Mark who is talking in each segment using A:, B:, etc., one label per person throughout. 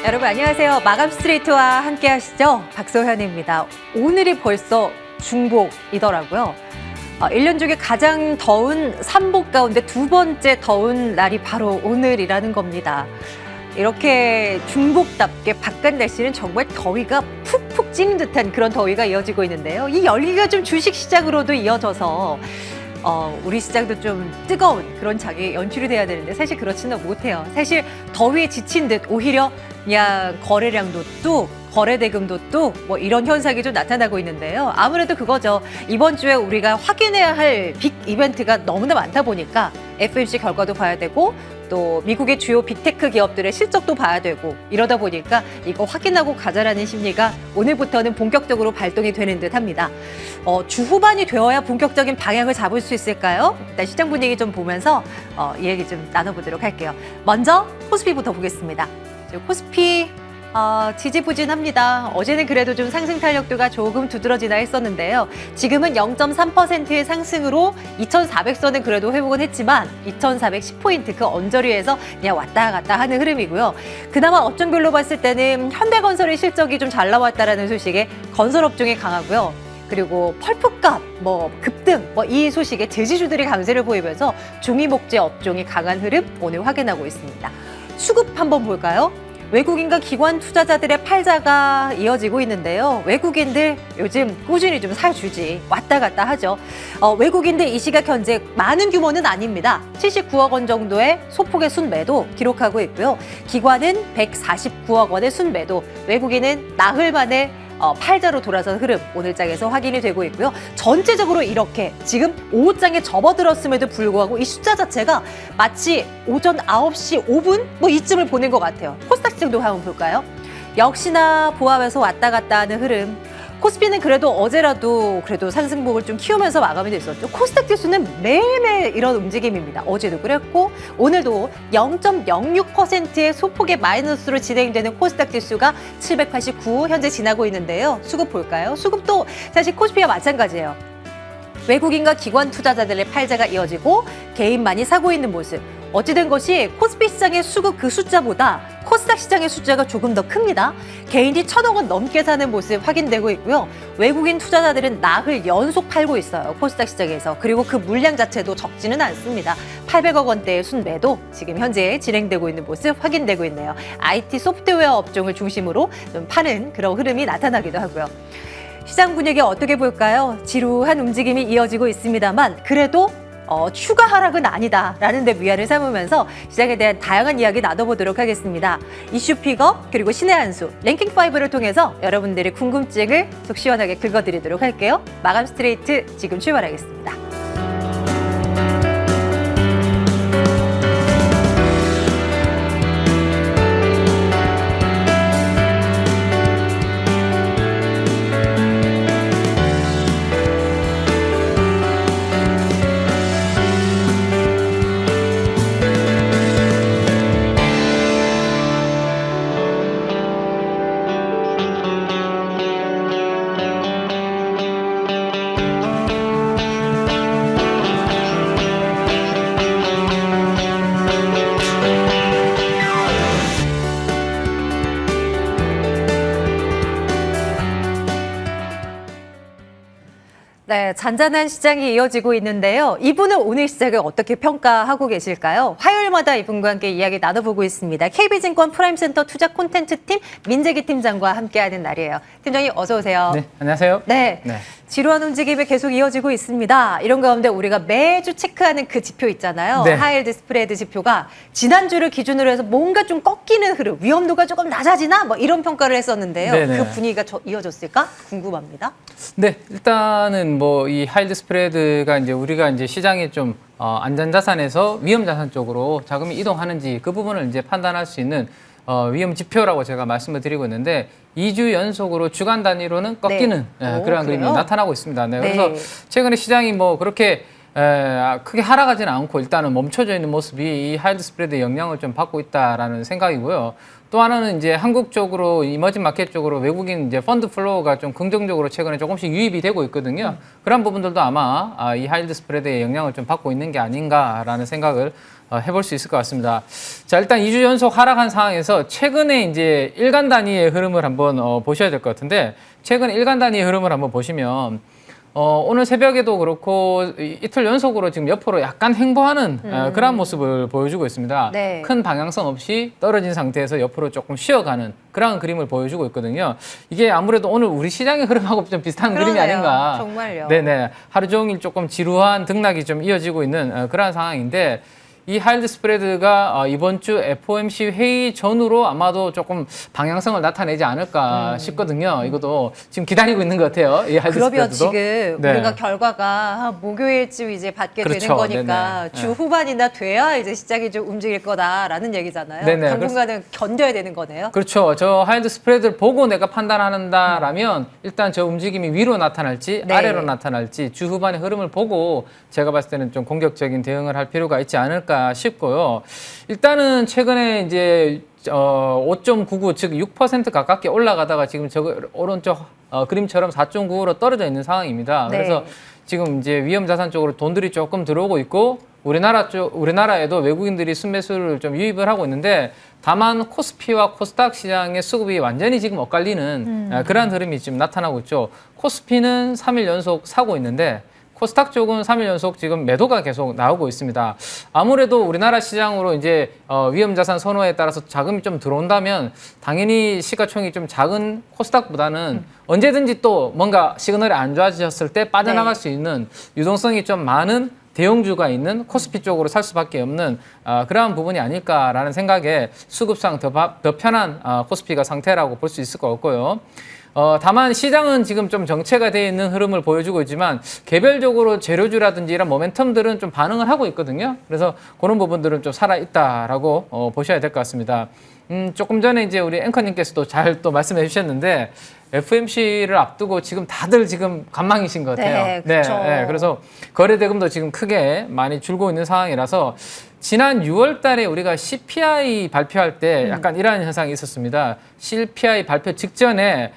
A: 여러분 안녕하세요. 마감 스트레이트와 함께 하시죠. 박소현입니다. 오늘이 벌써 중복이더라고요. 1년 중에 가장 더운 삼복 가운데 두 번째 더운 날이 바로 오늘이라는 겁니다. 이렇게 중복답게 바깥 날씨는 정말 더위가 푹푹 찌는 듯한 그런 더위가 이어지고 있는데요. 이 열기가 좀 주식시장으로도 이어져서 우리 시장도 좀 뜨거운 그런 장이 연출이 돼야 되는데 사실 그렇지는 못해요. 사실 더위에 지친 듯 오히려 그냥 거래량도 뚝, 거래 대금도 뚝 뭐 이런 현상이 좀 나타나고 있는데요. 아무래도 그거죠. 이번 주에 우리가 확인해야 할 빅 이벤트가 너무나 많다 보니까 FOMC 결과도 봐야 되고 또 미국의 주요 빅테크 기업들의 실적도 봐야 되고 이러다 보니까 이거 확인하고 가자라는 심리가 오늘부터는 본격적으로 발동이 되는 듯합니다. 주 후반이 되어야 본격적인 방향을 잡을 수 있을까요? 일단 시장 분위기 좀 보면서 이 얘기 좀 나눠보도록 할게요. 먼저 코스피부터 보겠습니다. 코스피 지지부진합니다. 어제는 그래도 좀 상승 탄력도가 조금 두드러지나 했었는데요. 지금은 0.3%의 상승으로 2,400선은 그래도 회복은 했지만 2,410포인트 그 언저리에서 그냥 왔다 갔다 하는 흐름이고요. 그나마 업종별로 봤을 때는 현대건설의 실적이 좀 잘 나왔다라는 소식에 건설업종이 강하고요. 그리고 펄프값, 급등, 이 소식에 제지주들이 강세를 보이면서 중위목재 업종이 강한 흐름 오늘 확인하고 있습니다. 수급 한번 볼까요? 외국인과 기관 투자자들의 팔자가 이어지고 있는데요. 외국인들 요즘 꾸준히 좀 사주지 왔다 갔다 하죠. 외국인들 이 시각 현재 많은 규모는 아닙니다. 79억 원 정도의 소폭의 순매도 기록하고 있고요. 기관은 149억 원의 순매도, 외국인은 나흘 만에 팔자로 돌아선 흐름 오늘 장에서 확인이 되고 있고요. 전체적으로 이렇게 지금 오후장에 접어들었음에도 불구하고 이 숫자 자체가 마치 오전 9시 5분 이쯤을 보낸 것 같아요. 코스닥 시장도 한번 볼까요? 역시나 보합에서 왔다 갔다 하는 흐름. 코스피는 그래도 어제라도 그래도 상승폭을 좀 키우면서 마감이 됐었죠. 코스닥 지수는 매일매일 이런 움직임입니다. 어제도 그랬고 오늘도 0.06%의 소폭의 마이너스로 진행되는 코스닥 지수가 789 현재 지나고 있는데요. 수급 볼까요? 수급도 사실 코스피와 마찬가지예요. 외국인과 기관 투자자들의 팔자가 이어지고 개인만이 사고 있는 모습. 어찌된 것이 코스피 시장의 수급 그 숫자보다 코스닥 시장의 숫자가 조금 더 큽니다. 개인이 1,000억 원 넘게 사는 모습 확인되고 있고요. 외국인 투자자들은 나흘 연속 팔고 있어요. 코스닥 시장에서. 그리고 그 물량 자체도 적지는 않습니다. 800억 원대의 순매도 지금 현재 진행되고 있는 모습 확인되고 있네요. IT 소프트웨어 업종을 중심으로 좀 파는 그런 흐름이 나타나기도 하고요. 시장 분위기 어떻게 볼까요? 지루한 움직임이 이어지고 있습니다만 그래도 추가 하락은 아니다라는 데 위안을 삼으면서 시장에 대한 다양한 이야기 나눠보도록 하겠습니다. 이슈 픽업 그리고 신의 한 수, 랭킹5를 통해서 여러분들의 궁금증을 속 시원하게 긁어드리도록 할게요. 마감 스트레이트 지금 출발하겠습니다. 네, 잔잔한 시장이 이어지고 있는데요. 이분은 오늘 시장을 어떻게 평가하고 계실까요? 화요일마다 이분과 함께 이야기 나눠보고 있습니다. KB증권 프라임센터 투자 콘텐츠팀 민재기 팀장과 함께하는 날이에요. 팀장님 어서 오세요.
B: 네, 안녕하세요.
A: 네. 지루한 움직임이 계속 이어지고 있습니다. 이런 가운데 우리가 매주 체크하는 그 지표 있잖아요.
B: 네.
A: 하이힐드 스프레드 지표가 지난주를 기준으로 해서 뭔가 좀 꺾이는 흐름, 위험도가 조금 낮아지나? 이런 평가를 했었는데요.
B: 네네.
A: 그 분위기가 이어졌을까? 궁금합니다.
B: 네, 일단은 이 하이힐드 스프레드가 우리가 시장에 좀 안전자산에서 위험자산 쪽으로 자금이 이동하는지 그 부분을 판단할 수 있는 위험 지표라고 제가 말씀을 드리고 있는데 2주 연속으로 주간 단위로는 꺾이는 그러한 그림이 나타나고 있습니다. 네, 그래서 최근에 시장이 그렇게 크게 하락하지는 않고 일단은 멈춰져 있는 모습이 이 하이드 스프레드의 영향을 좀 받고 있다라는 생각이고요. 또 하나는 이제 한국 쪽으로 이머징 마켓 쪽으로 외국인 이제 펀드 플로우가 좀 긍정적으로 최근에 조금씩 유입이 되고 있거든요. 그런 부분들도 아마 이 하이드 스프레드의 영향을 좀 받고 있는 게 아닌가라는 생각을 해볼 수 있을 것 같습니다. 자, 일단 2주 연속 하락한 상황에서 최근에 이제 일간 단위의 흐름을 한번 보셔야 될 것 같은데, 최근 일간 단위의 흐름을 한번 보시면 오늘 새벽에도 그렇고 이틀 연속으로 지금 옆으로 약간 횡보하는 그런 모습을 보여주고 있습니다.
A: 네.
B: 큰 방향성 없이 떨어진 상태에서 옆으로 조금 쉬어가는 그런 그림을 보여주고 있거든요. 이게 아무래도 오늘 우리 시장의 흐름하고 좀 비슷한 그림이
A: 그러네요.
B: 아닌가.
A: 정말요.
B: 네네. 하루 종일 조금 지루한 등락이 좀 이어지고 있는 그런 상황인데, 이 하이드 스프레드가 이번 주 FOMC 회의 전후로 아마도 조금 방향성을 나타내지 않을까 싶거든요. 이것도 지금 기다리고 있는 것 같아요. 이 하이드
A: 그러면
B: 스프레드도.
A: 지금
B: 네.
A: 우리가 결과가 목요일쯤 이제 받게 되는
B: 그렇죠.
A: 거니까
B: 네네.
A: 주
B: 네.
A: 후반이나 돼야 이제 시장이 좀 움직일 거다라는 얘기잖아요.
B: 네네.
A: 당분간은 견뎌야 되는 거네요.
B: 그렇죠. 저 하이드 스프레드를 보고 내가 판단한다라면 일단 저 움직임이 위로 나타날지
A: 네.
B: 아래로 나타날지 주 후반의 흐름을 보고 제가 봤을 때는 좀 공격적인 대응을 할 필요가 있지 않을까 싶고요. 일단은 최근에 이제 5.99, 즉 6% 가깝게 올라가다가 지금 저 오른쪽 그림처럼 4.95로 떨어져 있는 상황입니다.
A: 네.
B: 그래서 지금 이제 위험 자산 쪽으로 돈들이 조금 들어오고 있고, 우리나라에도 외국인들이 순매수를 좀 유입을 하고 있는데, 다만 코스피와 코스닥 시장의 수급이 완전히 지금 엇갈리는 그러한 흐름이 지금 나타나고 있죠. 코스피는 3일 연속 사고 있는데 코스닥 쪽은 3일 연속 지금 매도가 계속 나오고 있습니다. 아무래도 우리나라 시장으로 이제 위험 자산 선호에 따라서 자금이 좀 들어온다면 당연히 시가총이 좀 작은 코스닥보다는 언제든지 또 뭔가 시그널이 안 좋아지셨을 때 빠져나갈 수 있는 유동성이 좀 많은 대형주가 있는 코스피 쪽으로 살 수밖에 없는 그러한 부분이 아닐까라는 생각에 수급상 더 편한 코스피가 상태라고 볼 수 있을 것 같고요. 다만 시장은 지금 좀 정체가 되어 있는 흐름을 보여주고 있지만 개별적으로 재료주라든지 이런 모멘텀들은 좀 반응을 하고 있거든요. 그래서 그런 부분들은 좀 살아있다라고 보셔야 될 것 같습니다. 조금 전에 이제 우리 앵커님께서도 잘 또 말씀해 주셨는데 FMC를 앞두고 지금 다들 지금 관망이신 것 같아요.
A: 네, 그렇죠.
B: 네, 그래서 거래 대금도 지금 크게 많이 줄고 있는 상황이라서 지난 6월 달에 우리가 CPI 발표할 때 약간 이러한 현상이 있었습니다. CPI 발표 직전에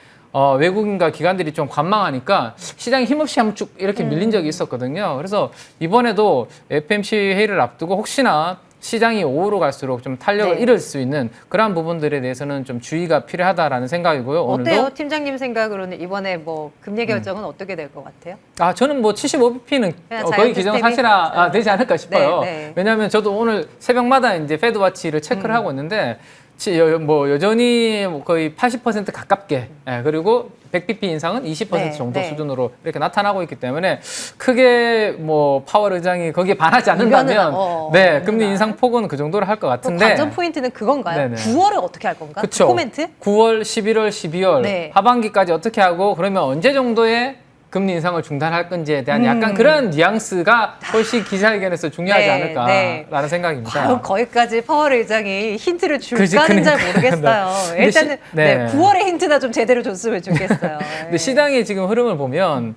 B: 외국인과 기관들이 좀 관망하니까 시장이 힘없이 한번 쭉 이렇게 밀린 적이 있었거든요. 그래서 이번에도 FMC 회의를 앞두고 혹시나 시장이 오후로 갈수록 좀 탄력을
A: 네.
B: 잃을 수 있는 그러한 부분들에 대해서는 좀 주의가 필요하다라는 생각이고요.
A: 어때요?
B: 오늘도
A: 팀장님 생각으로는 이번에 뭐 금리 결정은 어떻게 될 것 같아요?
B: 저는 뭐 75bp는
A: 그냥
B: 거의
A: 자연
B: 기정사실화 되지 않을까 싶어요.
A: 네, 네.
B: 왜냐하면 저도 오늘 새벽마다 이제 페드와치를 체크를 하고 있는데 뭐 여전히 거의 80% 가깝게 그리고 100bp 인상은 20%
A: 네,
B: 정도
A: 네.
B: 수준으로 이렇게 나타나고 있기 때문에 크게 뭐 파월 의장이 거기에 반하지 않는다면 네 금리 인상 폭은 그 정도로 할 것 같은데
A: 관전 포인트는 그건가요?
B: 네네.
A: 9월에 어떻게 할 건가?
B: 그쵸.
A: 코멘트?
B: 9월, 11월, 12월
A: 네.
B: 하반기까지 어떻게 하고 그러면 언제 정도의 금리 인상을 중단할 건지에 대한 약간 그런 뉘앙스가 훨씬 기자회견에서 중요하지
A: 네,
B: 않을까라는 생각입니다.
A: 과연 거기까지 파월 의장이 힌트를
B: 그지,
A: 줄까는 잘
B: 그러니까.
A: 모르겠어요.
B: 근데
A: 일단은
B: 네.
A: 9월에 힌트나 좀 제대로 줬으면 좋겠어요.
B: 근데 시장의 지금 흐름을 보면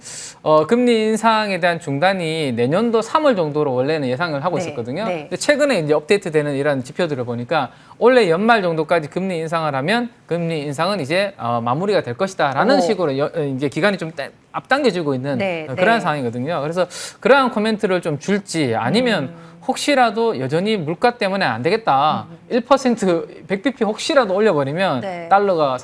B: 금리 인상에 대한 중단이 내년도 3월 정도로 원래는 예상을 하고
A: 네,
B: 있었거든요.
A: 네.
B: 근데 최근에 이제 업데이트되는 이런 지표들을 보니까 올해 연말 정도까지 금리 인상을 하면 금리 인상은 이제 마무리가 될 것이다라는
A: 오.
B: 식으로 이제 기간이 좀 앞당겨지고 있는
A: 네,
B: 그러한
A: 네.
B: 상황이거든요. 그래서 그러한 코멘트를 좀 줄지 아니면 혹시라도 여전히 물가 때문에 안 되겠다. 1% 100bp 혹시라도 올려버리면
A: 네.
B: 달러가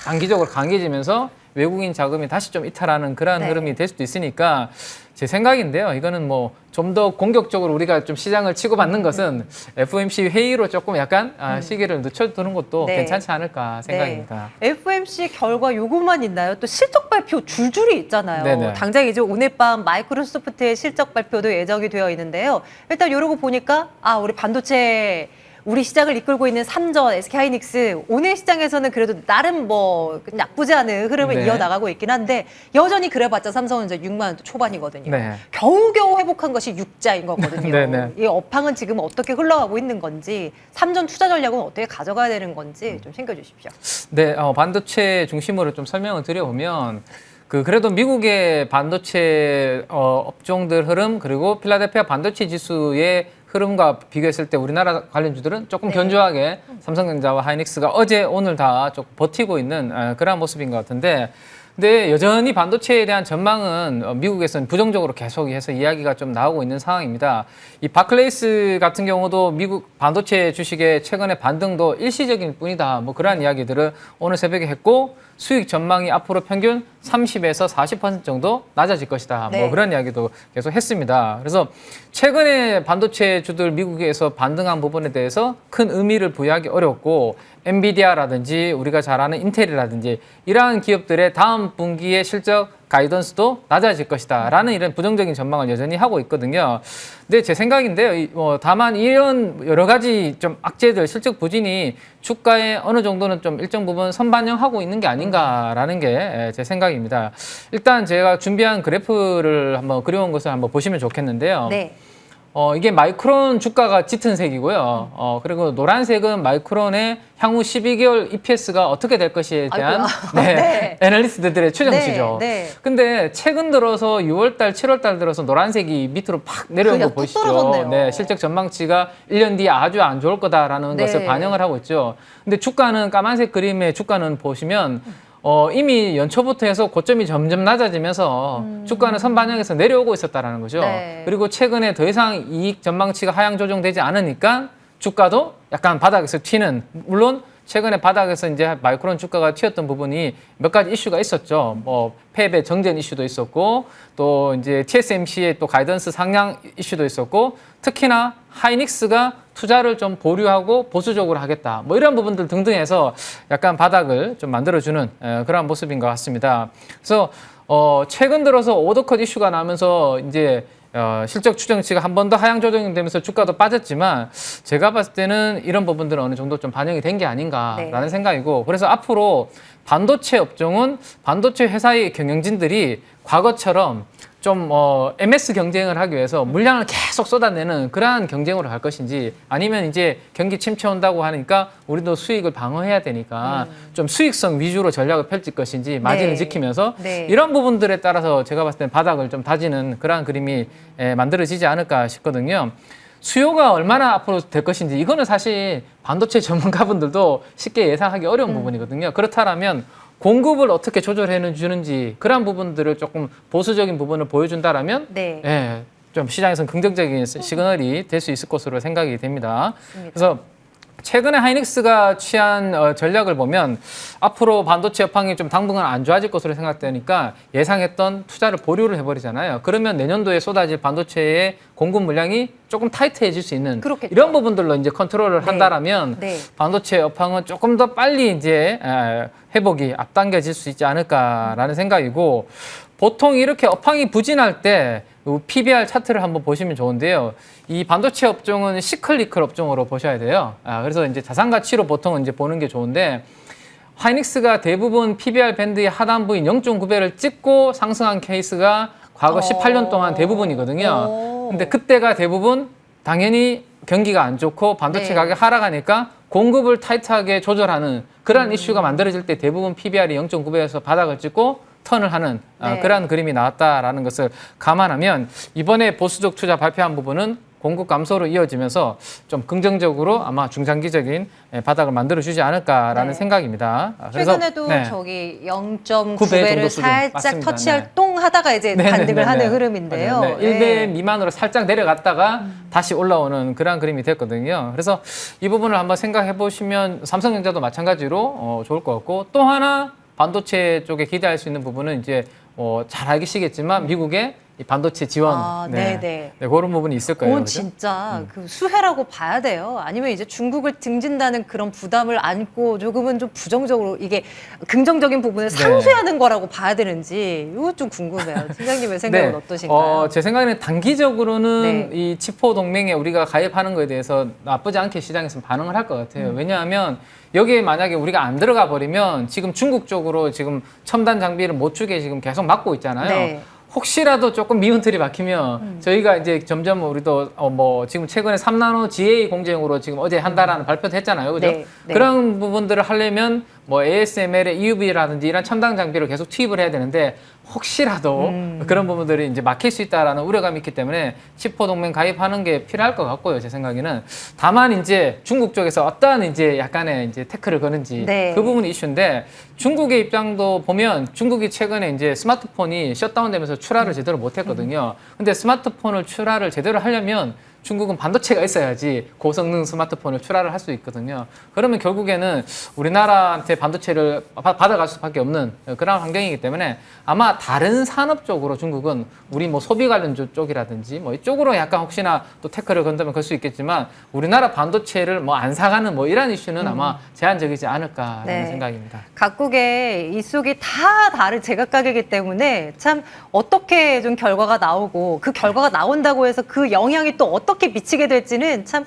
B: 단기적으로 강해지면서 외국인 자금이 다시 좀 이탈하는 그러한
A: 네.
B: 흐름이 될 수도 있으니까 제 생각인데요. 이거는 뭐 좀 더 공격적으로 우리가 좀 시장을 치고받는 것은 FOMC 회의로 조금 약간 시기를 늦춰두는 것도
A: 네.
B: 괜찮지 않을까 생각입니다.
A: 네. FOMC 결과 요것만 있나요? 또 실적 발표 줄줄이 있잖아요.
B: 네네.
A: 당장 이제 오늘 밤 마이크로소프트의 실적 발표도 예정이 되어 있는데요. 일단 이러고 보니까 우리 반도체 우리 시장을 이끌고 있는 삼전, SK하이닉스 오늘 시장에서는 그래도 나름 뭐 나쁘지 않은 흐름을
B: 네.
A: 이어나가고 있긴 한데 여전히 그래봤자 삼성전자 6만 원 초반이거든요.
B: 네.
A: 겨우겨우 회복한 것이 6자인 거거든요.
B: 네네.
A: 이 업황은 지금 어떻게 흘러가고 있는 건지 삼전 투자 전략은 어떻게 가져가야 되는 건지 좀 챙겨주십시오.
B: 네, 반도체 중심으로 좀 설명을 드려보면 그래도 미국의 반도체 업종들 흐름 그리고 필라델피아 반도체 지수의 흐름과 비교했을 때 우리나라 관련주들은 조금
A: 네.
B: 견조하게 삼성전자와 하이닉스가 어제 오늘 다 조금 버티고 있는 그런 모습인 것 같은데, 근데 여전히 반도체에 대한 전망은 미국에서는 부정적으로 계속해서 이야기가 좀 나오고 있는 상황입니다. 이 바클레이스 같은 경우도 미국 반도체 주식의 최근의 반등도 일시적인 뿐이다. 뭐 그러한 이야기들을 오늘 새벽에 했고, 수익 전망이 앞으로 평균 30에서 40% 정도 낮아질 것이다.
A: 네.
B: 뭐 그런 이야기도 계속 했습니다. 그래서 최근에 반도체 주들 미국에서 반등한 부분에 대해서 큰 의미를 부여하기 어렵고, 엔비디아라든지 우리가 잘 아는 인텔이라든지 이러한 기업들의 다음 분기의 실적 가이던스도 낮아질 것이다 라는 이런 부정적인 전망을 여전히 하고 있거든요. 근데 제 생각인데요. 다만 이런 여러 가지 좀 악재들, 실적 부진이 주가에 어느 정도는 좀 일정 부분 선반영하고 있는 게 아닌가라는 게 제 생각입니다. 일단 제가 준비한 그래프를 한번 그려온 것을 한번 보시면 좋겠는데요.
A: 네.
B: 이게 마이크론 주가가 짙은 색이고요. 그리고 노란색은 마이크론의 향후 12개월 EPS가 어떻게 될 것에 대한
A: 네.
B: 애널리스트들의 추정치죠.
A: 네.
B: 근데 최근 들어서 6월달, 7월달 들어서 노란색이 밑으로 팍 내려온 거 보시죠.
A: 떨어졌네요.
B: 네, 실적 전망치가 1년 뒤에 아주 안 좋을 거다라는
A: 네.
B: 것을 반영을 하고 있죠. 근데 주가는 까만색 그림의 주가는 보시면 이미 연초부터 해서 고점이 점점 낮아지면서 주가는 선반영해서 내려오고 있었다라는 거죠.
A: 네.
B: 그리고 최근에 더 이상 이익 전망치가 하향 조정되지 않으니까 주가도 약간 바닥에서 튀는, 물론 최근에 바닥에서 이제 마이크론 주가가 튀었던 부분이 몇 가지 이슈가 있었죠. 뭐 패배 정전 이슈도 있었고, 또 이제 TSMC의 또 가이던스 상향 이슈도 있었고, 특히나 하이닉스가 투자를 좀 보류하고 보수적으로 하겠다. 뭐 이런 부분들 등등 해서 약간 바닥을 좀 만들어주는 그런 모습인 것 같습니다. 그래서 최근 들어서 오더컷 이슈가 나면서 이제 실적 추정치가 한 번 더 하향 조정되면서 주가도 빠졌지만, 제가 봤을 때는 이런 부분들은 어느 정도 좀 반영이 된 게 아닌가라는
A: 네.
B: 생각이고, 그래서 앞으로 반도체 업종은 반도체 회사의 경영진들이 과거처럼 좀 MS 경쟁을 하기 위해서 물량을 계속 쏟아내는 그러한 경쟁으로 갈 것인지, 아니면 이제 경기 침체 온다고 하니까 우리도 수익을 방어해야 되니까 좀 수익성 위주로 전략을 펼칠 것인지, 마진을
A: 네.
B: 지키면서
A: 네.
B: 이런 부분들에 따라서 제가 봤을 때는 바닥을 좀 다지는 그러한 그림이 만들어지지 않을까 싶거든요. 수요가 얼마나 앞으로 될 것인지 이거는 사실 반도체 전문가분들도 쉽게 예상하기 어려운 부분이거든요. 그렇다면 공급을 어떻게 조절해 주는지 그런 부분들을 조금 보수적인 부분을 보여준다라면
A: 네.
B: 예, 좀 시장에서는 긍정적인 시그널이 될 수 있을 것으로 생각이 됩니다.
A: 맞습니다.
B: 그래서 최근에 하이닉스가 취한 전략을 보면 앞으로 반도체 업황이 좀 당분간 안 좋아질 것으로 생각되니까 예상했던 투자를 보류를 해버리잖아요. 그러면 내년도에 쏟아질 반도체의 공급 물량이 조금 타이트해질 수 있는
A: 그렇겠죠.
B: 이런 부분들로 이제 컨트롤을
A: 네.
B: 한다라면
A: 네.
B: 반도체 업황은 조금 더 빨리 이제 회복이 앞당겨질 수 있지 않을까라는 생각이고, 보통 이렇게 업황이 부진할 때 PBR 차트를 한번 보시면 좋은데요. 이 반도체 업종은 시클리컬 업종으로 보셔야 돼요. 그래서 이제 자산 가치로 보통 이제 보는 게 좋은데, 하이닉스가 대부분 PBR 밴드의 하단부인 0.9배를 찍고 상승한 케이스가 과거 18년 동안 대부분이거든요. 근데 그때가 대부분 당연히 경기가 안 좋고 반도체
A: 네.
B: 가격 하락하니까 공급을 타이트하게 조절하는 그러한 이슈가 만들어질 때 대부분 PBR이 0.9배에서 바닥을 찍고 턴을 하는
A: 네.
B: 그러한 그림이 나왔다라는 것을 감안하면, 이번에 보수적 투자 발표한 부분은 공급 감소로 이어지면서 좀 긍정적으로 아마 중장기적인 바닥을 만들어주지 않을까라는
A: 네.
B: 생각입니다. 그래서
A: 최근에도
B: 네.
A: 저기
B: 9배
A: 0.9배를
B: 정도 수준.
A: 살짝
B: 맞습니다.
A: 터치할
B: 네.
A: 똥 하다가 이제
B: 네네네네.
A: 반등을 하는 흐름인데요.
B: 맞아요. 네. 1배 미만으로 살짝 내려갔다가 다시 올라오는 그런 그림이 됐거든요. 그래서 이 부분을 한번 생각해 보시면 삼성전자도 마찬가지로 좋을 것 같고, 또 하나 반도체 쪽에 기대할 수 있는 부분은 이제 잘 알시겠지만 미국의 이 반도체 지원,
A: 네네.
B: 네, 그런 부분이 있을 거예요.
A: 그건
B: 그죠?
A: 진짜 그 수혜라고 봐야 돼요. 아니면 이제 중국을 등진다는 그런 부담을 안고 조금은 좀 부정적으로 이게 긍정적인 부분을 상쇄하는 거라고 봐야 되는지 이거 좀 궁금해요. 팀장님의 생각은 어떠신가요?
B: 제 생각에는 단기적으로는
A: 네.
B: 이 치포 동맹에 우리가 가입하는 거에 대해서 나쁘지 않게 시장에서 반응을 할 것 같아요. 왜냐하면 여기에 만약에 우리가 안 들어가 버리면 지금 중국 쪽으로 지금 첨단 장비를 못 주게 지금 계속 막고 있잖아요.
A: 네.
B: 혹시라도 조금 미운 틀이 박히면 저희가 이제 점점 우리도 지금 최근에 3나노 GA 공정으로 지금 어제 한다라는 발표도 했잖아요. 그죠?
A: 네, 네.
B: 그런 부분들을 하려면 ASML의 EUV라든지 이런 첨단 장비를 계속 투입을 해야 되는데, 혹시라도 그런 부분들이 이제 막힐 수 있다라는 우려감이 있기 때문에 치포 동맹 가입하는 게 필요할 것 같고요. 제 생각에는 다만 이제 중국 쪽에서 어떠한 이제 약간의 이제 태클을 거는지
A: 네.
B: 그 부분이 이슈인데 중국의 입장도 보면 중국이 최근에 이제 스마트폰이 셧다운되면서 출하를 제대로 못했거든요. 근데 스마트폰을 출하를 제대로 하려면 중국은 반도체가 있어야지 고성능 스마트폰을 출하를 할 수 있거든요. 그러면 결국에는 우리나라한테 반도체를 받아갈 수밖에 없는 그런 환경이기 때문에 아마 다른 산업 쪽으로 중국은 우리 뭐 소비 관련 쪽이라든지 뭐 이쪽으로 약간 혹시나 또 태클을 건다면 걸 수 있겠지만 우리나라 반도체를 뭐 안 사가는 뭐 이런 이슈는 아마 제한적이지 않을까라는
A: 네.
B: 생각입니다.
A: 각국의 이 속이 다 다른 제각각이기 때문에 참 어떻게 좀 결과가 나오고 그 결과가 나온다고 해서 그 영향이 또 어떻게 미치게 될지는 참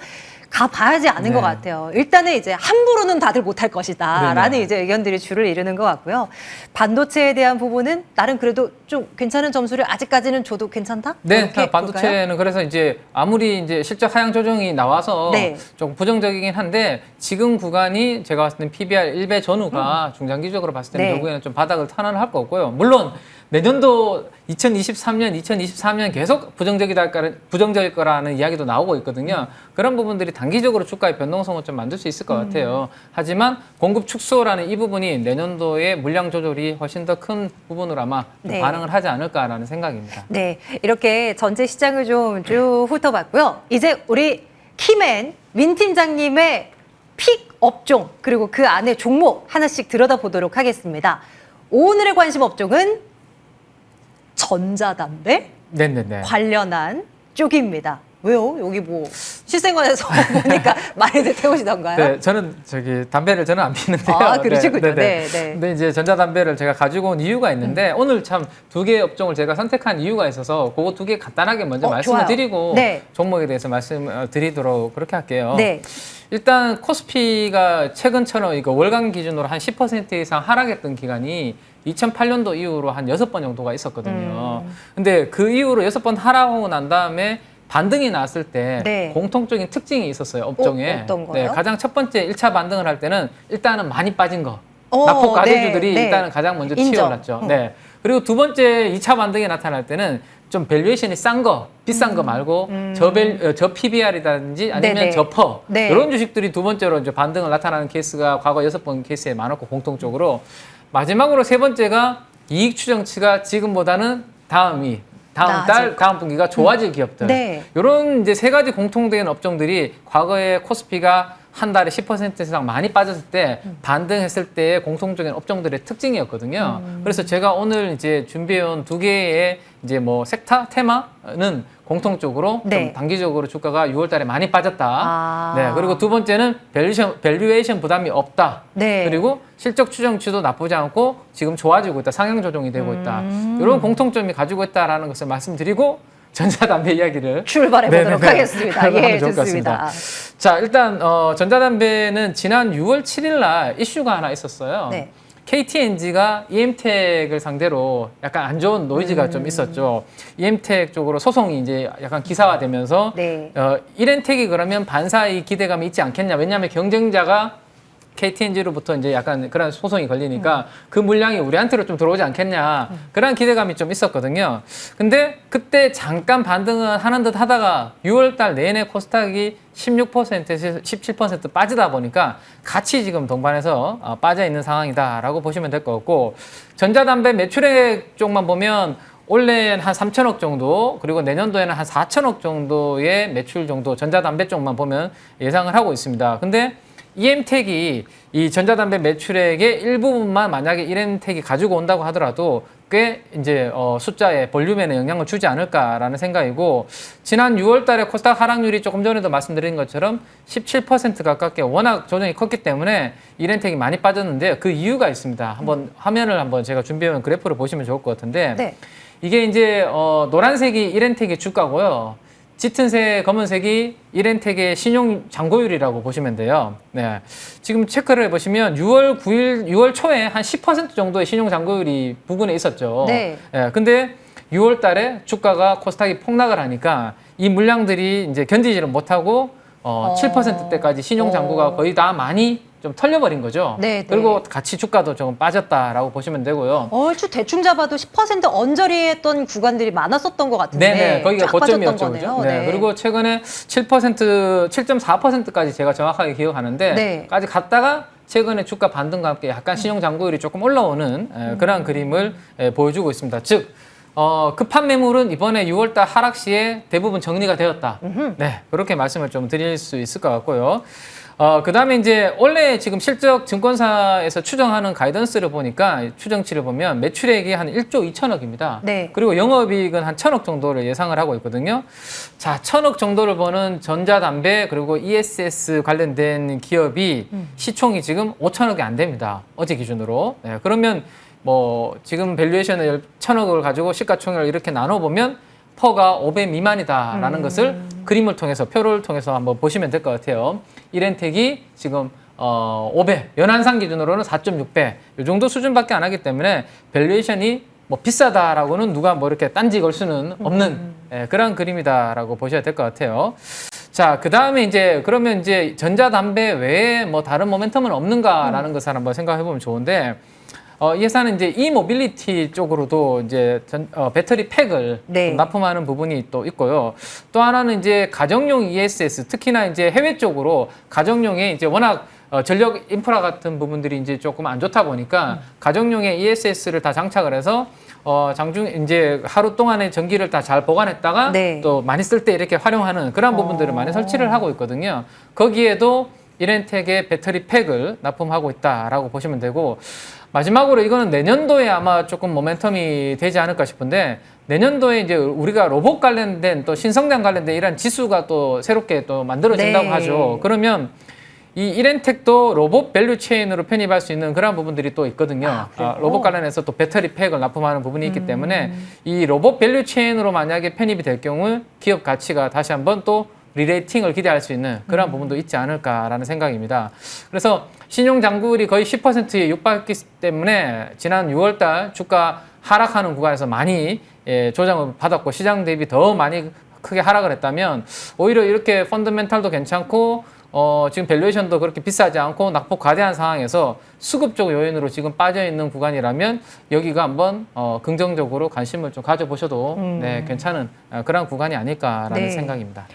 A: 가봐야지 아는
B: 네.
A: 것 같아요. 일단은 이제 함부로는 다들 못할 것이다라는
B: 네네.
A: 이제 의견들이 줄을 이루는 것 같고요. 반도체에 대한 부분은 나름 그래도 좀 괜찮은 점수를 아직까지는 줘도 괜찮다?
B: 네,
A: 이렇게 볼까요?
B: 반도체는 그래서 이제 아무리 이제 실적 하향 조정이 나와서
A: 네.
B: 좀 부정적이긴 한데 지금 구간이 제가 봤을 땐 PBR 1배 전후가 중장기적으로 봤을 때는
A: 네.
B: 결국에는 좀 바닥을 탄환할 것 같고요. 물론 내년도 2023년, 2024년 계속 부정적일 거라는 이야기도 나오고 있거든요. 그런 부분들이 단기적으로 주가의 변동성을 좀 만들 수 있을 것 같아요. 하지만 공급 축소라는 이 부분이 내년도의 물량 조절이 훨씬 더 큰 부분으로 아마 좀
A: 네.
B: 반응을 하지 않을까라는 생각입니다.
A: 네, 이렇게 전체 시장을 좀 쭉 훑어봤고요. 이제 우리 키맨 민 팀장님의 픽 업종 그리고 그 안에 종목 하나씩 들여다보도록 하겠습니다. 오늘의 관심 업종은 전자담배
B: 네네네.
A: 관련한 쪽입니다. 왜요? 여기 뭐 실생활에서 보니까 많이들 태우시던가요?
B: 네, 저는 담배를 저는 안 피는데요.
A: 아, 그러시군요.
B: 네.
A: 네.
B: 근데 이제 전자담배를 제가 가지고 온 이유가 있는데 오늘 참 두 개의 업종을 제가 선택한 이유가 있어서 그거 두 개 간단하게 먼저 말씀을
A: 좋아요.
B: 드리고
A: 네.
B: 종목에 대해서 말씀드리도록 그렇게 할게요.
A: 네.
B: 일단 코스피가 최근처럼 이거 월간 기준으로 한 10% 이상 하락했던 기간이 2008년도 이후로 한 6번 정도가 있었거든요. 근데 그 이후로 6번 하락하고 난 다음에 반등이 나왔을 때
A: 네.
B: 공통적인 특징이 있었어요, 업종에.
A: 어떤 거요?
B: 네, 가장 첫 번째 1차 반등을 할 때는 일단은 많이 빠진 거.
A: 오,
B: 낙폭 가대주들이
A: 네, 네.
B: 일단은 가장 먼저
A: 인정.
B: 튀어올랐죠. 네. 그리고 두 번째 2차 반등이 나타날 때는 좀 밸류에이션이 싼 거, 비싼 거 말고 저 PBR이라든지 아니면
A: 네네.
B: 저 퍼
A: 네.
B: 이런 주식들이 두 번째로 이제 반등을 나타나는 케이스가 과거 6번 케이스에 많았고 공통적으로 마지막으로 세 번째가 이익 추정치가 지금보다는 다음 달, 다음 분기가 좋아질 기업들.
A: 네.
B: 이런 이제 세 가지 공통된 업종들이 과거에 코스피가 한 달에 10% 이상 많이 빠졌을 때 반등했을 때의 공통적인 업종들의 특징이었거든요. 그래서 제가 오늘 이제 준비해온 두 개의 이제 뭐 섹터 테마는 공통적으로
A: 네.
B: 좀 단기적으로 주가가 6월 달에 많이 빠졌다.
A: 아.
B: 네. 그리고 두 번째는 밸류에이션 부담이 없다.
A: 네.
B: 그리고 실적 추정치도 나쁘지 않고 지금 좋아지고 있다. 상향 조정이 되고 있다. 이런 공통점이 가지고 있다라는 것을 말씀드리고 전자담배 이야기를
A: 출발해 보도록
B: 네네네.
A: 하겠습니다.
B: 하면
A: 예,
B: 좋을 것
A: 좋습니다.
B: 같습니다. 자, 일단 전자담배는 지난 6월 7일 날 이슈가 하나 있었어요.
A: 네.
B: KTNG가 EM택을 상대로 약간 안 좋은 노이즈가 좀 있었죠. EM택 쪽으로 소송이 이제 약간 기사화되면서
A: 네.
B: 이렌텍이 그러면 반사의 기대감이 있지 않겠냐. 왜냐하면 경쟁자가 KTNG로부터 이제 약간 그런 소송이 걸리니까 그 물량이 우리한테로 좀 들어오지 않겠냐. 그런 기대감이 좀 있었거든요. 근데 그때 잠깐 반등은 하는 듯 하다가 6월 달 내내 코스닥이 16%에서 17% 빠지다 보니까 같이 지금 동반해서 빠져 있는 상황이다라고 보시면 될 것 같고 전자담배 매출액 쪽만 보면 올해는 한 3천억 정도 그리고 내년도에는 한 4천억 정도의 매출 정도 전자담배 쪽만 보면 예상을 하고 있습니다. 근데 EM택이 이 전자담배 매출액의 일부분만 만약에 EM택이 가지고 온다고 하더라도 꽤 이제 숫자에 볼륨에는 영향을 주지 않을까라는 생각이고 지난 6월 달에 코스닥 하락률이 조금 전에도 말씀드린 것처럼 17% 가깝게 워낙 조정이 컸기 때문에 EM택이 많이 빠졌는데 그 이유가 있습니다. 한번 화면을 한번 제가 준비해온 그래프를 보시면 좋을 것 같은데
A: 네.
B: 이게 이제 노란색이 EM택의 주가고요. 짙은 색, 검은색이 이렌텍의 신용 잔고율이라고 보시면 돼요. 네. 지금 체크를 해보시면 6월 초에 한 10% 정도의 신용 잔고율이 부근에 있었죠.
A: 네.
B: 근데 6월 달에 주가가 코스닥이 폭락을 하니까 이 물량들이 이제 견디지를 못하고 7%대까지 신용 잔고가 거의 다 많이 좀 털려버린 거죠.
A: 네, 네.
B: 그리고 같이 주가도 조금 빠졌다라고 보시면 되고요.
A: 얼추 대충 잡아도 10% 언저리했던 구간들이 많았었던 것 같은데
B: 네네, 거기가
A: 쫙
B: 고점이었죠.
A: 빠졌던
B: 그죠?
A: 거네요.
B: 네.
A: 네.
B: 그리고 최근에 7%, 7.4%까지 제가 정확하게 기억하는데,
A: 네.
B: 까지 갔다가 최근에 주가 반등과 함께 약간 신용 잔고율이 조금 올라오는 그러한 그림을 보여주고 있습니다. 즉, 급한 매물은 이번에 6월달 하락 시에 대부분 정리가 되었다. 네, 그렇게 말씀을 좀 드릴 수 있을 것 같고요. 그 다음에 이제 원래 지금 실적 증권사에서 추정하는 가이던스를 보니까 추정치를 보면 매출액이 한 1조 2천억입니다.
A: 네.
B: 그리고 영업이익은 한 1,000억 정도를 예상을 하고 있거든요. 자, 1,000억 정도를 버는 전자담배 그리고 ESS 관련된 기업이 시총이 지금 5천억이 안 됩니다. 어제 기준으로. 네, 그러면 뭐 지금 밸류에이션을 1,000억을 가지고 시가총액을 이렇게 나눠보면 퍼가 5배 미만이다라는 것을 그림을 통해서 표를 통해서 한번 보시면 될 것 같아요. 이렌텍이 지금 5배, 연한상 기준으로는 4.6배 이 정도 수준밖에 안 하기 때문에 밸류에이션이 뭐 비싸다라고는 누가 뭐 이렇게 딴지 걸 수는 없는 그런 그림이다라고 보셔야 될 것 같아요. 자, 그 다음에 이제 그러면 이제 전자담배 외에 뭐 다른 모멘텀은 없는가라는 것을 한번 생각해 보면 좋은데. 이 회사는 이제 이모빌리티 쪽으로도 이제 배터리 팩을
A: 네.
B: 좀 납품하는 부분이 또 있고요. 또 하나는 이제 가정용 ESS, 특히나 이제 해외 쪽으로 가정용에 이제 워낙 전력 인프라 같은 부분들이 이제 조금 안 좋다 보니까 가정용의 ESS를 다 장착을 해서 장중 이제 하루 동안의 전기를 다 잘 보관했다가
A: 네.
B: 또 많이 쓸 때 이렇게 활용하는 그런 부분들을 많이 설치를 하고 있거든요. 거기에도 이렌텍의 배터리 팩을 납품하고 있다라고 보시면 되고, 마지막으로 이거는 내년도에 아마 조금 모멘텀이 되지 않을까 싶은데, 내년도에 이제 우리가 로봇 관련된 또 신성장 관련된 이런 지수가 또 새롭게 또 만들어진다고
A: 네.
B: 하죠. 그러면 이 이렌텍도 로봇 밸류 체인으로 편입할 수 있는 그런 부분들이 또 있거든요.
A: 그래요?
B: 로봇 관련해서 또 배터리 팩을 납품하는 부분이 있기 때문에 이 로봇 밸류 체인으로 만약에 편입이 될 경우 기업 가치가 다시 한번 또 리레이팅을 기대할 수 있는 그런 부분도 있지 않을까라는 생각입니다. 그래서 신용 잔고율이 거의 10%에 육박했기 때문에 지난 6월달 주가 하락하는 구간에서 많이 조정을 받았고 시장 대비 더 많이 크게 하락을 했다면 오히려 이렇게 펀더멘탈도 괜찮고 지금 밸류에이션도 그렇게 비싸지 않고 낙폭 과대한 상황에서 수급적 요인으로 지금 빠져 있는 구간이라면 여기가 한번 긍정적으로 관심을 좀 가져보셔도 네, 괜찮은 그런 구간이 아닐까라는
A: 네.
B: 생각입니다.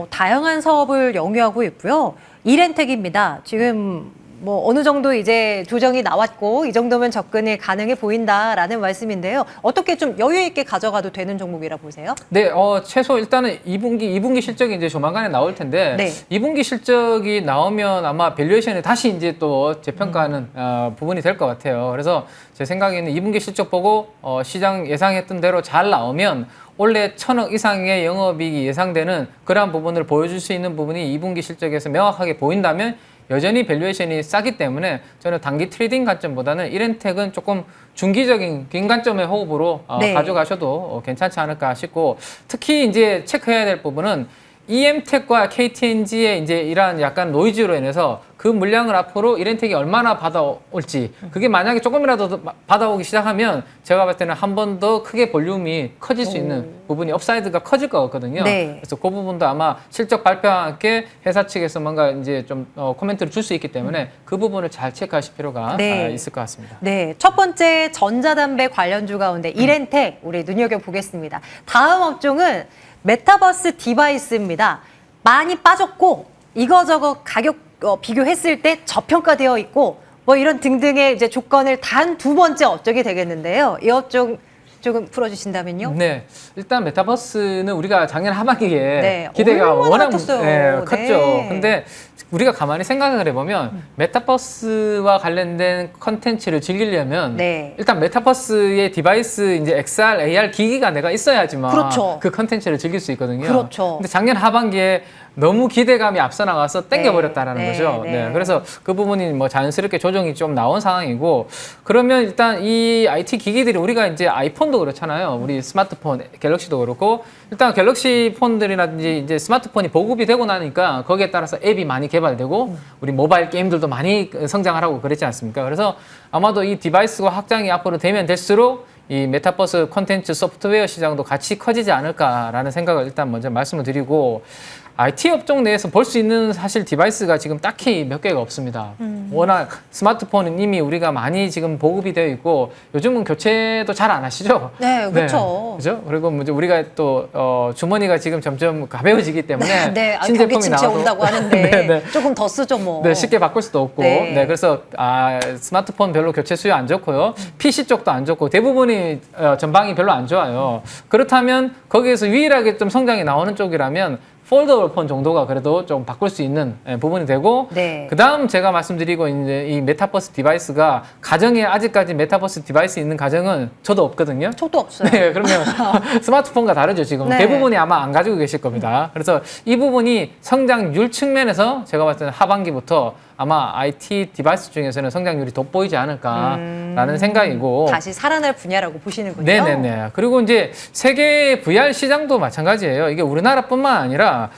A: 다양한 사업을 영위하고 있고요. 이렌텍입니다. 지금 뭐 어느 정도 이제 조정이 나왔고 이 정도면 접근이 가능해 보인다라는 말씀인데요. 어떻게 좀 여유 있게 가져가도 되는 종목이라 보세요?
B: 네, 최소 일단은 2분기 실적이 이제 조만간에 나올 텐데
A: 네.
B: 2분기 실적이 나오면 아마 밸류에이션이 다시 이제 또 재평가하는 부분이 될 것 같아요. 그래서 제 생각에는 2분기 실적 보고 시장 예상했던 대로 잘 나오면 원래 1,000억 이상의 영업이익이 예상되는 그러한 부분을 보여줄 수 있는 부분이 2분기 실적에서 명확하게 보인다면 여전히 밸류에이션이 싸기 때문에 저는 단기 트레이딩 관점보다는 이렌텍은 조금 중기적인 긴 관점의 호흡으로
A: 네.
B: 가져가셔도 괜찮지 않을까 싶고, 특히 이제 체크해야 될 부분은 EM텍과 KTNG의 이제 이러한 약간 노이즈로 인해서 그 물량을 앞으로 이렌텍이 얼마나 받아올지, 그게 만약에 조금이라도 받아오기 시작하면 제가 봤을 때는 한 번 더 크게 볼륨이 커질 수 있는 부분이 업사이드가 커질 것 같거든요.
A: 네.
B: 그래서 그 부분도 아마 실적 발표와 함께 회사 측에서 뭔가 이제 좀 코멘트를 줄 수 있기 때문에 그 부분을 잘 체크하실 필요가
A: 네.
B: 있을 것 같습니다.
A: 네, 첫 번째 전자담배 관련주 가운데 이렌텍 우리 눈여겨보겠습니다. 다음 업종은 메타버스 디바이스입니다. 많이 빠졌고 이거저거 가격 비교했을 때 저평가되어 있고 뭐 이런 등등의 이제 조건을 단 두 번째 업종이 되겠는데요. 이 업종 조금 풀어주신다면요.
B: 네, 일단 메타버스는 우리가 작년 하반기에
A: 네,
B: 기대가
A: 얼마나
B: 워낙
A: 컸어요.
B: 컸죠.
A: 네.
B: 근데 우리가 가만히 생각을 해보면 메타버스와 관련된 컨텐츠를 즐기려면
A: 네.
B: 일단 메타버스의 디바이스 이제 XR, AR 기기가 내가 있어야지만
A: 그렇죠.
B: 그 컨텐츠를 즐길 수 있거든요.
A: 그렇죠.
B: 근데 작년 하반기에 너무 기대감이 앞서 나가서 땡겨버렸다라는
A: 네,
B: 거죠.
A: 네.
B: 그래서 그 부분이 뭐 자연스럽게 조정이 좀 나온 상황이고, 그러면 일단 이 IT 기기들이 우리가 이제 아이폰도 그렇잖아요. 우리 스마트폰, 갤럭시도 그렇고, 일단 갤럭시 폰들이라든지 이제 스마트폰이 보급이 되고 나니까 거기에 따라서 앱이 많이 개발되고 우리 모바일 게임들도 많이 성장을 하고 그랬지 않습니까? 그래서 아마도 이 디바이스가 확장이 앞으로 되면 될수록 이 메타버스 콘텐츠 소프트웨어 시장도 같이 커지지 않을까라는 생각을 일단 먼저 말씀을 드리고, IT 업종 내에서 볼 수 있는 사실 디바이스가 지금 딱히 몇 개가 없습니다. 워낙 스마트폰은 이미 우리가 많이 지금 보급이 되어 있고 요즘은 교체도 잘 안 하시죠?
A: 네, 그렇죠.
B: 그죠? 그리고 이제 우리가 또 주머니가 지금 점점 가벼워지기 때문에
A: 네,
B: 신제품이
A: 경기 침체
B: 나와도
A: 온다고 하는데
B: 네, 네.
A: 조금 더 쓰죠, 뭐.
B: 네, 쉽게 바꿀 수도 없고.
A: 네.
B: 네, 그래서 스마트폰 별로 교체 수요 안 좋고요. PC 쪽도 안 좋고 대부분이 전방이 별로 안 좋아요. 그렇다면 거기에서 유일하게 좀 성장이 나오는 쪽이라면 폴더블 폰 정도가 그래도 좀 바꿀 수 있는 부분이 되고
A: 네.
B: 그다음 제가 말씀드리고 있는 이 메타버스 디바이스가 가정에 아직까지 메타버스 디바이스 있는 가정은 저도 없거든요.
A: 저도 없어요.
B: 네, 그러면 스마트폰과 다르죠, 지금.
A: 네.
B: 대부분이 아마 안 가지고 계실 겁니다. 그래서 이 부분이 성장률 측면에서 제가 봤을 때는 하반기부터 아마 IT 디바이스 중에서는 성장률이 돋보이지 않을까라는 생각이고.
A: 다시 살아날 분야라고 보시는군요.
B: 네네네. 그리고 이제 세계 VR 시장도 마찬가지예요. 이게 우리나라뿐만 아니라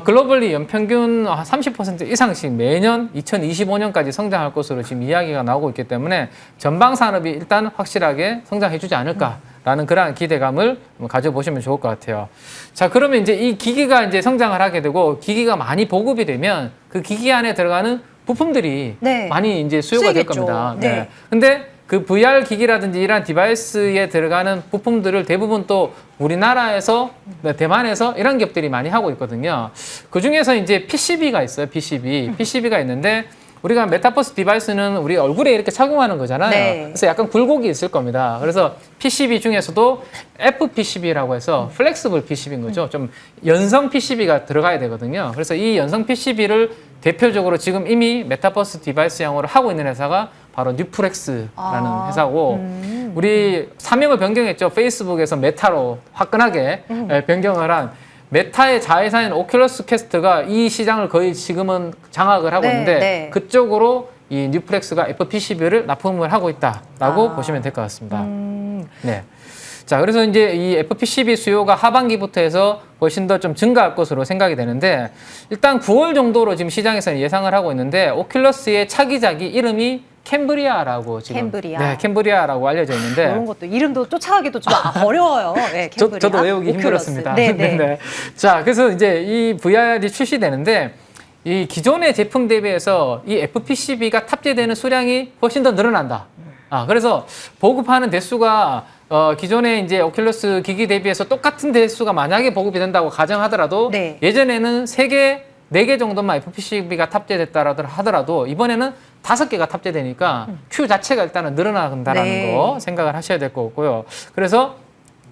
B: 글로벌리 연평균 30% 이상씩 매년 2025년까지 성장할 것으로 지금 이야기가 나오고 있기 때문에 전방 산업이 일단 확실하게 성장해주지 않을까라는 그러한 기대감을 가져보시면 좋을 것 같아요. 자, 그러면 이제 이 기기가 이제 성장을 하게 되고 기기가 많이 보급이 되면 그 기기 안에 들어가는 부품들이
A: 네.
B: 많이 이제 수요가 될
A: 쓰이겠죠.
B: 겁니다.
A: 네.
B: 근데 그 VR 기기라든지 이런 디바이스에 들어가는 부품들을 대부분 또 우리나라에서, 대만에서 이런 기업들이 많이 하고 있거든요. 그 중에서 이제 PCB가 있어요, PCB. PCB가 있는데 우리가 메타버스 디바이스는 우리 얼굴에 이렇게 착용하는 거잖아요.
A: 네.
B: 그래서 약간 굴곡이 있을 겁니다. 그래서 PCB 중에서도 FPCB라고 해서 플렉스블 PCB인 거죠. 좀 연성 PCB가 들어가야 되거든요. 그래서 이 연성 PCB를 대표적으로 지금 이미 메타버스 디바이스형으로 하고 있는 회사가 바로 뉴프렉스라는 회사고 우리 사명을 변경했죠. 페이스북에서 메타로 화끈하게 변경을 한 메타의 자회사인 오큘러스 퀘스트가 이 시장을 거의 지금은 장악을 하고
A: 네,
B: 있는데
A: 네.
B: 그쪽으로 이 뉴프렉스가 FPCB를 납품을 하고 있다라고 보시면 될 것 같습니다. 네. 자, 그래서 이제 이 FPCB 수요가 하반기부터 해서 훨씬 더 좀 증가할 것으로 생각이 되는데 일단 9월 정도로 지금 시장에서는 예상을 하고 있는데 오큘러스의 차기작이 이름이 캠브리아라고 지금
A: 캠브리아.
B: 네, 캠브리아라고 알려져 있는데
A: 이런 것도 이름도 쫓아가기도 좀 어려워요. 네, 캠브리아.
B: 저도 외우기
A: 오큘러스.
B: 힘들었습니다.
A: 네, 네.
B: 자, 그래서 이제 이 VR이 출시되는데 이 기존의 제품 대비해서 이 FPCB가 탑재되는 수량이 훨씬 더 늘어난다. 그래서 보급하는 대수가 기존의 이제 오큘러스 기기 대비해서 똑같은 대수가 만약에 보급이 된다고 가정하더라도
A: 네.
B: 예전에는 3개, 4개 정도만 FPCB가 탑재됐다 하더라도 이번에는 5개가 탑재되니까 큐 자체가 일단은 늘어난다라는
A: 네.
B: 거 생각을 하셔야 될 것 같고요. 그래서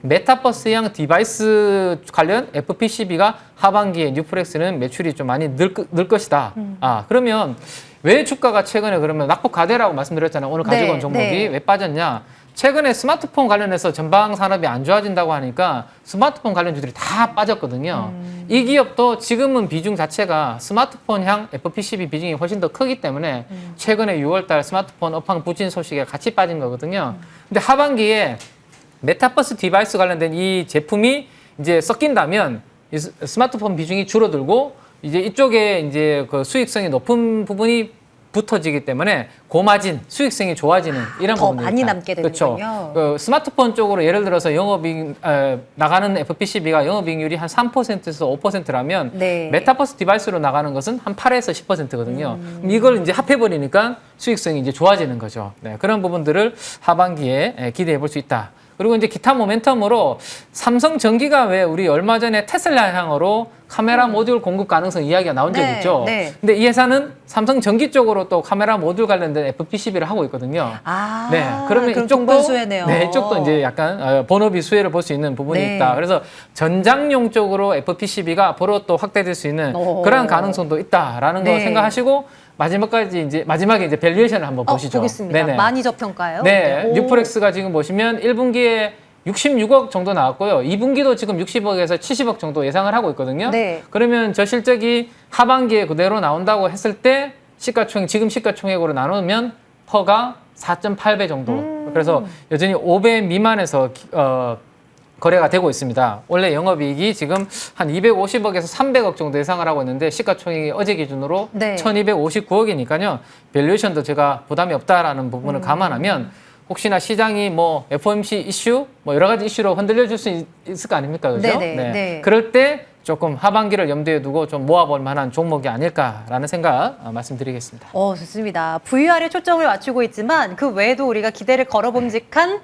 B: 메타버스형 디바이스 관련 FPCB가 하반기에 뉴프렉스는 매출이 좀 많이 늘 것이다. 그러면 왜 주가가 최근에 그러면 낙폭 가대라고 말씀드렸잖아요. 오늘 가지고 온
A: 네,
B: 종목이
A: 네.
B: 왜 빠졌냐? 최근에 스마트폰 관련해서 전방 산업이 안 좋아진다고 하니까 스마트폰 관련주들이 다 빠졌거든요. 이 기업도 지금은 비중 자체가 스마트폰향 FPCB 비중이 훨씬 더 크기 때문에 최근에 6월달 스마트폰 업황 부진 소식에 같이 빠진 거거든요. 근데 하반기에 메타버스 디바이스 관련된 이 제품이 이제 섞인다면 이 스마트폰 비중이 줄어들고 이제 이쪽에 이제 그 수익성이 높은 부분이 붙어지기 때문에 고마진 수익성이 좋아지는 이런
A: 더
B: 부분이
A: 많이
B: 있다.
A: 남게
B: 그렇죠.
A: 되는군요.
B: 그 스마트폰 쪽으로 예를 들어서 영업이익 나가는 FPCB가 영업이익률이 한 3%에서 5%라면
A: 네.
B: 메타버스 디바이스로 나가는 것은 한 8에서 10%거든요. 이걸 이제 합해버리니까 수익성이 이제 좋아지는 거죠. 네, 그런 부분들을 하반기에 기대해 볼 수 있다. 그리고 이제 기타 모멘텀으로 삼성전기가 왜 우리 얼마 전에 테슬라 향으로 카메라 모듈 공급 가능성 이야기가 나온 적이
A: 네,
B: 있죠.
A: 네.
B: 근데 이 회사는 삼성전기 쪽으로 또 카메라 모듈 관련된 FPCB를 하고 있거든요.
A: 네.
B: 그러면
A: 그럼
B: 이쪽도
A: 동반수혜네요.
B: 네, 이쪽도 이제 약간 본업이 수혜를 볼 수 있는 부분이
A: 네.
B: 있다. 그래서 전장용 쪽으로 FPCB가 앞으로 또 확대될 수 있는
A: 오.
B: 그런 가능성도 있다라는 거
A: 네.
B: 생각하시고 마지막에 이제 밸류에이션을 한번 보시죠.
A: 보겠습니다.
B: 네네.
A: 많이 저평가요?
B: 네,
A: 오.
B: 뉴프렉스가 지금 보시면 1분기에 66억 정도 나왔고요. 2분기도 지금 60억에서 70억 정도 예상을 하고 있거든요.
A: 네.
B: 그러면 저 실적이 하반기에 그대로 나온다고 했을 때 지금 시가총액으로 나누면 퍼가 4.8배 정도. 그래서 여전히 5배 미만에서 거래가 되고 있습니다. 원래 영업이익이 지금 한 250억에서 300억 정도 예상을 하고 있는데 시가총액이 어제 기준으로
A: 네.
B: 1259억이니까요. 밸류에이션도 제가 부담이 없다라는 부분을 감안하면 혹시나 시장이 뭐 FOMC 이슈, 뭐 여러 가지 이슈로 흔들려 줄 수 있을 거 아닙니까? 그죠?
A: 네네, 네.
B: 그럴 때 조금 하반기를 염두에 두고 좀 모아볼 만한 종목이 아닐까라는 생각 말씀드리겠습니다.
A: 좋습니다. VR에 초점을 맞추고 있지만 그 외에도 우리가 기대를 걸어봄직한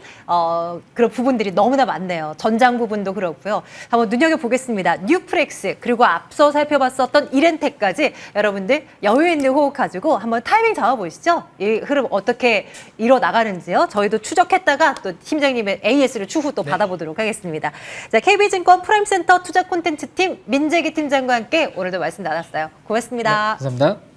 A: 그런 부분들이 너무나 많네요. 전장 부분도 그렇고요. 한번 눈여겨보겠습니다. 뉴프렉스 그리고 앞서 살펴봤었던 이렌텍까지 여러분들 여유 있는 호흡 가지고 한번 타이밍 잡아보시죠. 이 흐름 어떻게 이뤄나가는지요. 저희도 추적했다가 또 팀장님의 AS를 추후 또 받아보도록 하겠습니다. 자, KB증권 프라임센터 투자 콘텐츠 팀 민재기 팀장과 함께 오늘도 말씀 나눴어요. 고맙습니다.
C: 감사합니다.